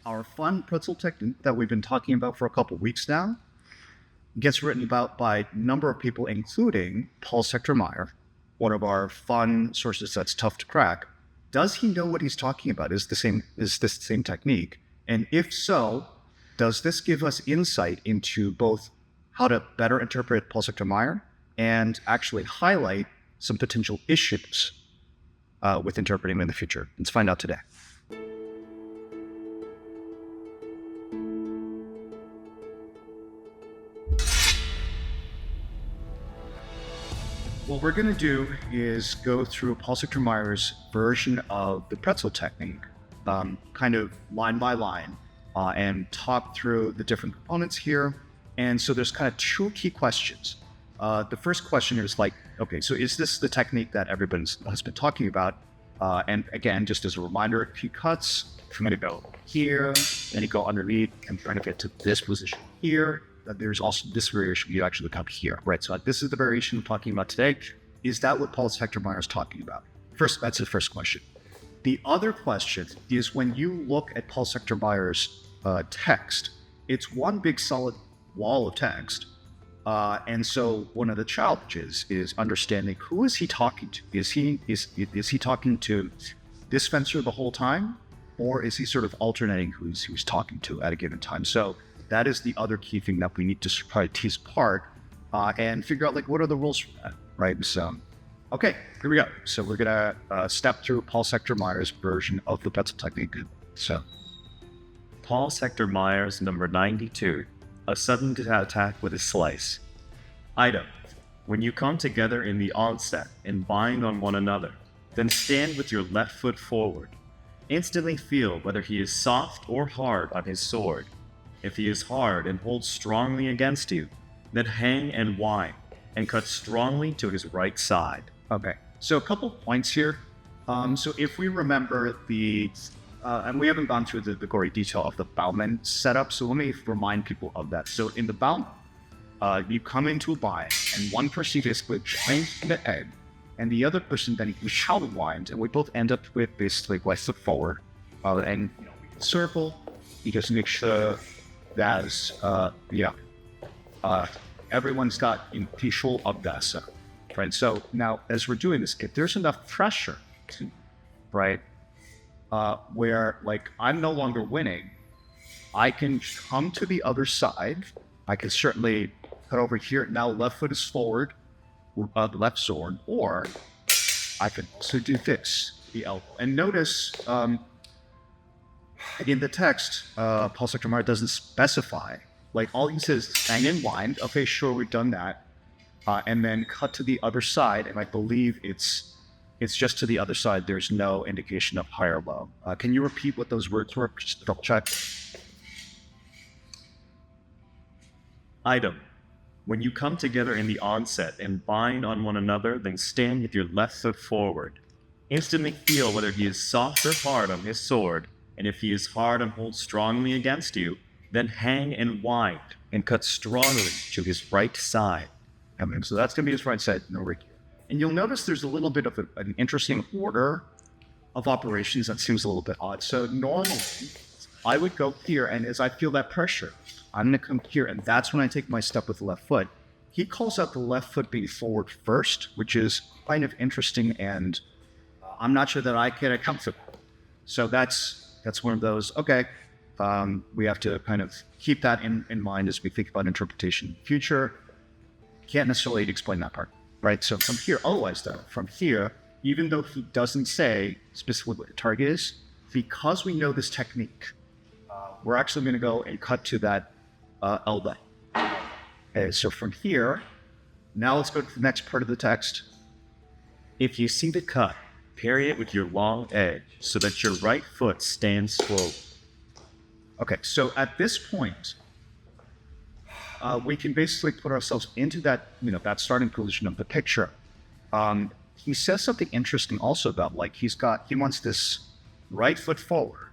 our fun pretzel technique that we've been talking about for a couple weeks now gets written about by a number of people, including Paul Mair, one of our fun sources that's tough to crack. Does he know what he's talking about? Is this the same technique? And if so, does this give us insight into both how to better interpret Paul Mair and actually highlight some potential issues with interpreting in the future? Let's find out today. What we're going to do is go through Paul Mair's version of the pretzel technique, kind of line by line, and talk through the different components here. And so there's kind of two key questions. The first question is like, okay, so is this the technique that everybody has been talking about? And again, just as a reminder, if he cuts, I'm going to go here, then you go underneath, and trying to get to this position here. There's also this variation you actually come here, right? So this is the variation we're talking about today. Is that what Paul Mair is talking about? First, that's the first question. The other question is when you look at Paul Mair's text, it's one big solid wall of text. And so one of the challenges is understanding who is he talking to? Is he talking to this fencer the whole time? Or is he sort of alternating who he's talking to at a given time? So that is the other key thing that we need to probably tease apart and figure out, like, what are the rules for that, right? So, okay, here we go. So we're gonna step through Paul Mair's version of the pretzel technique. So, Paul Mair's number 92, a sudden attack with a slice. Item: when you come together in the onset and bind on one another, then stand with your left foot forward. Instantly feel whether he is soft or hard on his sword. If he is hard and holds strongly against you, then hang and wind and cut strongly to his right side. Okay, so a couple points here. So if we remember and we haven't gone through the gory detail of the Bauman setup, so let me remind people of that. So in the Bauman, you come into a bind, and one person basically joins the egg, and the other person then you shout wind, and we both end up with basically like foot forward, and we can circle. You just make sure that everyone's got visual of that, right? So now, as we're doing this, if there's enough pressure, right, where like I'm no longer winning, I can come to the other side. I can certainly cut over here. Now left foot is forward, the left sword, or I could also do this, the elbow. And notice in the text, Paul Mair doesn't specify. Like, all he says is hang and wind. Okay, sure, we've done that. And then cut to the other side, and I believe it's just to the other side. There's no indication of high or low. Can you repeat what those words were? Just to double check. Item: when you come together in the onset and bind on one another, then stand with your left foot forward. Instantly feel whether he is soft or hard on his sword, and if he is hard and holds strongly against you, then hang and wind and cut strongly to his right side. Okay, so that's going to be his right side, no right here. And you'll notice there's a little bit of an interesting order of operations that seems a little bit odd. So normally, I would go here, and as I feel that pressure, I'm going to come here, and that's when I take my step with the left foot. He calls out the left foot being forward first, which is kind of interesting, and I'm not sure that I can account for that. So that's one of those, okay, we have to kind of keep that in mind as we think about interpretation in the future. Can't necessarily explain that part, right? So from here, otherwise though, from here, even though he doesn't say specifically what the target is, because we know this technique, we're actually going to go and cut to that elbow. Okay, so from here, now let's go to the next part of the text. If you see the cut, parry it with your long edge so that your right foot stands slowly. Okay, so at this point, we can basically put ourselves into that, that starting position of the picture. He says something interesting also about, like, he wants this right foot forward,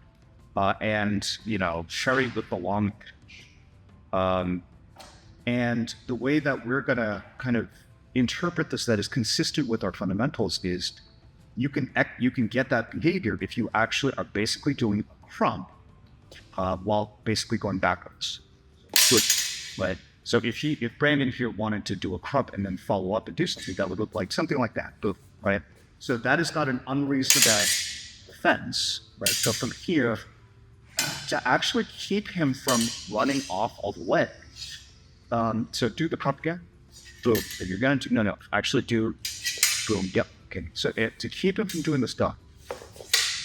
and parry with the long edge. And the way that we're gonna kind of interpret this that is consistent with our fundamentals is you can get that behavior if you actually are basically doing a Krump while basically going backwards. Good, right? So if Brandon here wanted to do a Krump and then follow up and do something, that would look like something like that, boom, right? So that is not an unreasonable defense, right? So from here, to actually keep him from running off all the way, so do the Krump again, boom. If you're gonna do, no, actually do, boom, yep, okay. So to keep him from doing this stuff,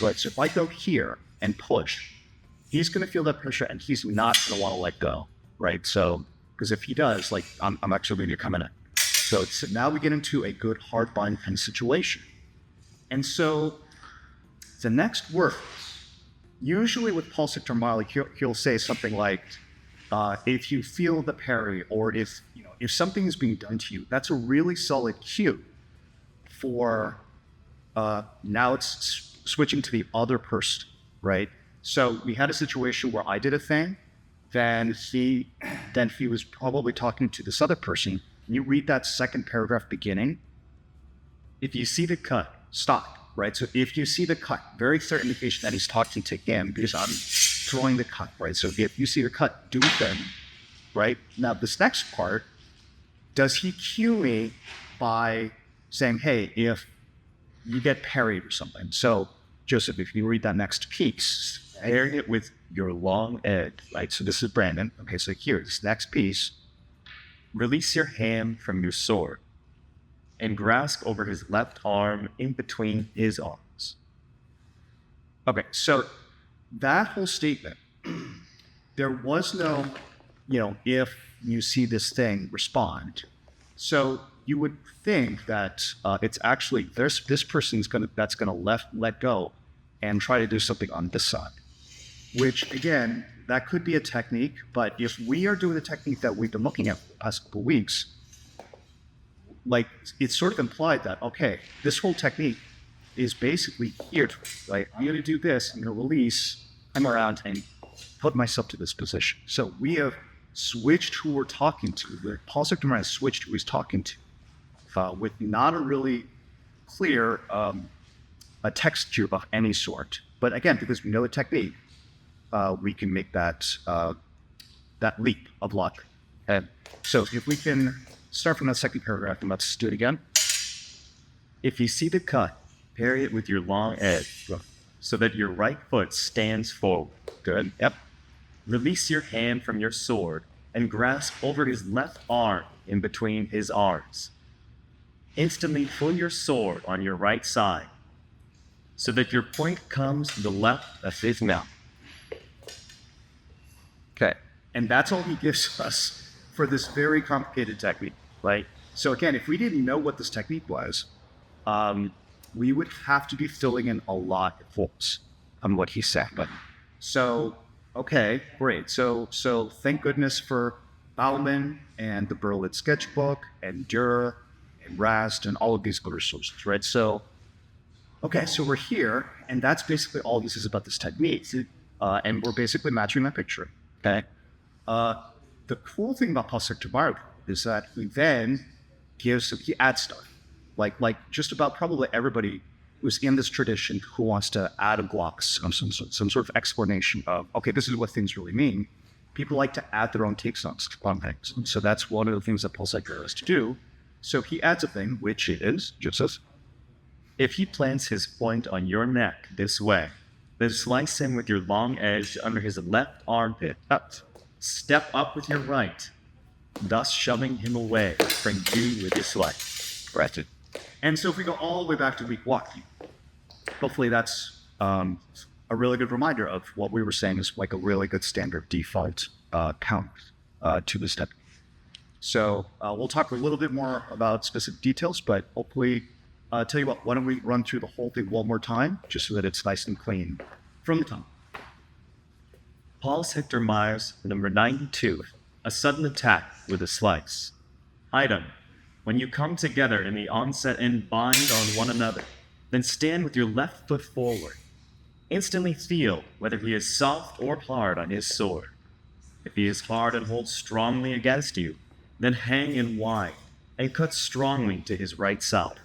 right? So if I go here and push, he's gonna feel that pressure and he's not gonna want to let go, right? So, because if he does, like, I'm actually going to come in it. So now we get into a good hard bind kind of situation. And so the next word, usually with Paul Sector Mair, he'll say something like, if you feel the parry, or if something is being done to you, that's a really solid cue for now it's switching to the other person, right? So we had a situation where I did a thing, then he was probably talking to this other person. Can you read that second paragraph beginning? If you see the cut, Stop, right? So if you see the cut, very clear indication that he's talking to him because I'm throwing the cut, right? So if you see the cut, do it then, right? Now this next part, does he cue me by saying, hey, if you get parried or something? So Joseph, if you read that next piece, parry it with your long edge. right? So this is Brandon. Okay, so here, this next piece. Release your hand from your sword and grasp over his left arm in between his arms. Okay, so that whole statement, there was no, if you see this thing, respond. So you would think that it's actually, this person's that's gonna let go and try to do something on this side. Which, again, that could be a technique, but if we are doing the technique that we've been looking at for the past couple of weeks, like, it's sort of implied that, okay, this whole technique is basically here, right? I'm going to do this, I'm going to release, I'm around and put myself to this position. So we have switched who we're talking to. Paul Sector Mair has switched who he's talking to with not a really clear a text cube of any sort. But again, because we know the technique, we can make that leap of logic. And so if we can start from that second paragraph and let's do it again. If you see the cut, parry it with your long edge so that your right foot stands forward. Good. Yep. Release your hand from your sword and grasp over his left arm in between his arms. Instantly pull your sword on your right side so that your point comes to the left of his mouth. Okay. And that's all he gives us for this very complicated technique, right? So again, if we didn't know what this technique was, we would have to be filling in a lot of holes on what he said. But so, okay, great. So thank goodness for Bauman and the Berlitz sketchbook and Dürer and Rast and all of these other sources, right? So, okay, so we're here, and that's basically all this is about this technique. And we're basically matching that picture, okay? The cool thing about Paul Sector Mair is that he then he adds stuff. Like just about probably everybody who's in this tradition who wants to add a block, some sort of explanation of, okay, this is what things really mean. People like to add their own takes on things. And so that's one of the things that Paul Sector has to do. So he adds a thing, which is, just as, if he plants his point on your neck this way, then slice him with your long edge under his left armpit. Step up with your right, thus shoving him away from you with your slice. Right. And so if we go all the way back to week 1, hopefully that's a really good reminder of what we were saying is like a really good standard default count to this step. So we'll talk a little bit more about specific details, but hopefully, tell you what, why don't we run through the whole thing one more time, just so that it's nice and clean from the top. Paul Sector Mair's number 92, a sudden attack with a slice. Item, when you come together in the onset and bind on one another, then stand with your left foot forward. Instantly feel whether he is soft or hard on his sword. If he is hard and holds strongly against you, then hang in wide and cut strongly to his right side.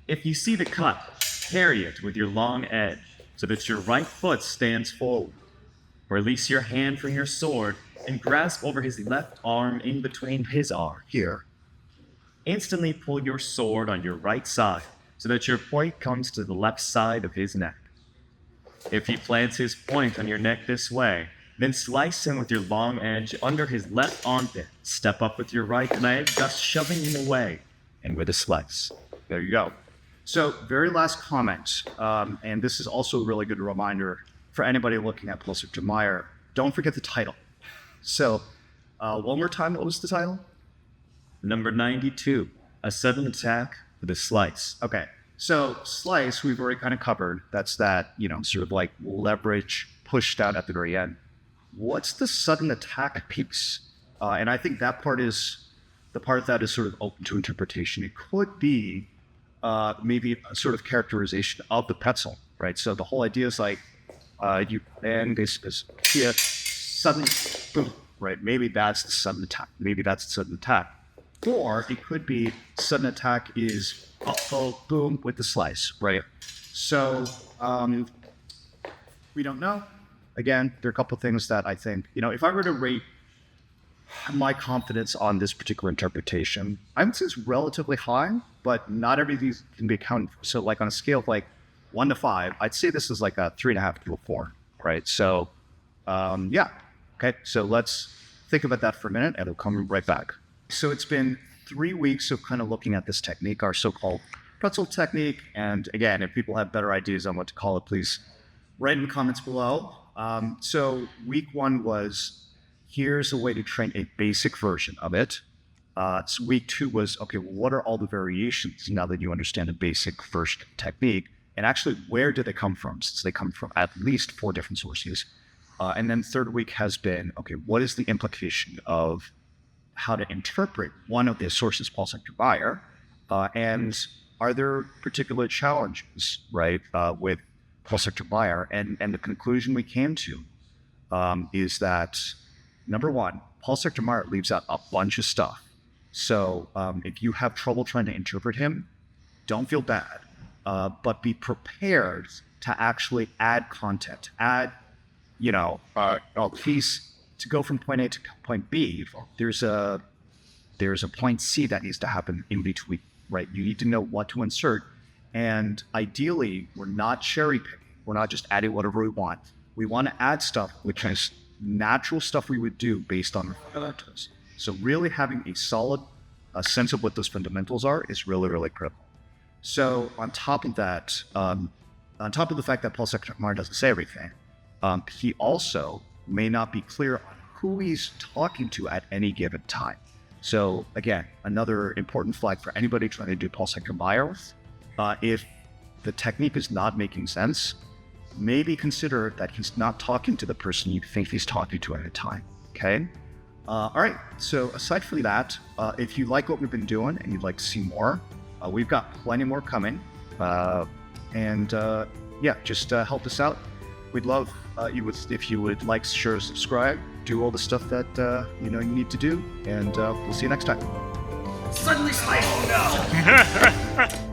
If you see the cut, parry it with your long edge so that your right foot stands forward. Release your hand from your sword and grasp over his left arm in between his arm. Here. Instantly pull your sword on your right side so that your point comes to the left side of his neck. If he plants his point on your neck this way, then slice him with your long edge under his left armpit. Step up with your right leg, thus shoving him away, and with a slice. There you go. So, very last comment, and this is also a really good reminder for anybody looking at posiiton Mair. Don't forget the title. So, one more time, what was the title? Number 92, a sudden attack with a slice. Okay, so slice we've already kind of covered. That's that, sort of like leverage pushed out at the very end. What's the sudden attack piece? And I think that part is the part that is sort of open to interpretation. It could be maybe a sort of characterization of the pretzel, right? So the whole idea is like this here, sudden boom, right? Maybe that's the sudden attack. Maybe that's the sudden attack. Or it could be sudden attack is boom with the slice, right? So we don't know. Again, there are a couple of things that I think, if I were to rate my confidence on this particular interpretation, I would say it's relatively high, but not everything can be accounted for. So like on a scale of like 1 to 5, I'd say this is like a 3.5 to a 4, right? So yeah. Okay, so let's think about that for a minute and we'll come right back. So it's been 3 weeks of kind of looking at this technique, our so-called pretzel technique. And again, if people have better ideas on what to call it, please write in the comments below. So week 1 was, here's a way to train a basic version of it. So week 2 was, okay, well, what are all the variations now that you understand a basic first technique? And actually, where did they come from? Since they come from at least 4 different sources. And then third week has been, okay, what is the implication of how to interpret one of the sources posiiton Mair? And are there particular challenges, right, with posiiton Mair? And the conclusion we came to is that, number 1, posiiton Mair leaves out a bunch of stuff. So if you have trouble trying to interpret him, don't feel bad, but be prepared to actually add content, add, a piece to go from point A to point B. There's a point C that needs to happen in between, right? You need to know what to insert. And ideally, we're not cherry picking. We're not just adding whatever we want. We want to add stuff which is natural stuff we would do based on fundamentals. So really having a solid sense of what those fundamentals are is really, really critical. So on top of that, on top of the fact that posiiton Mair doesn't say everything, he also may not be clear on who he's talking to at any given time. So again, another important flag for anybody trying to do posiiton Mair, if the technique is not making sense, maybe consider that he's not talking to the person you think he's talking to at a time, okay? All right, so aside from that, if you like what we've been doing and you'd like to see more, we've got plenty more coming. Yeah, just help us out. We'd love if you would like, share, subscribe, do all the stuff that you need to do, and we'll see you next time. Suddenly slice! Oh no!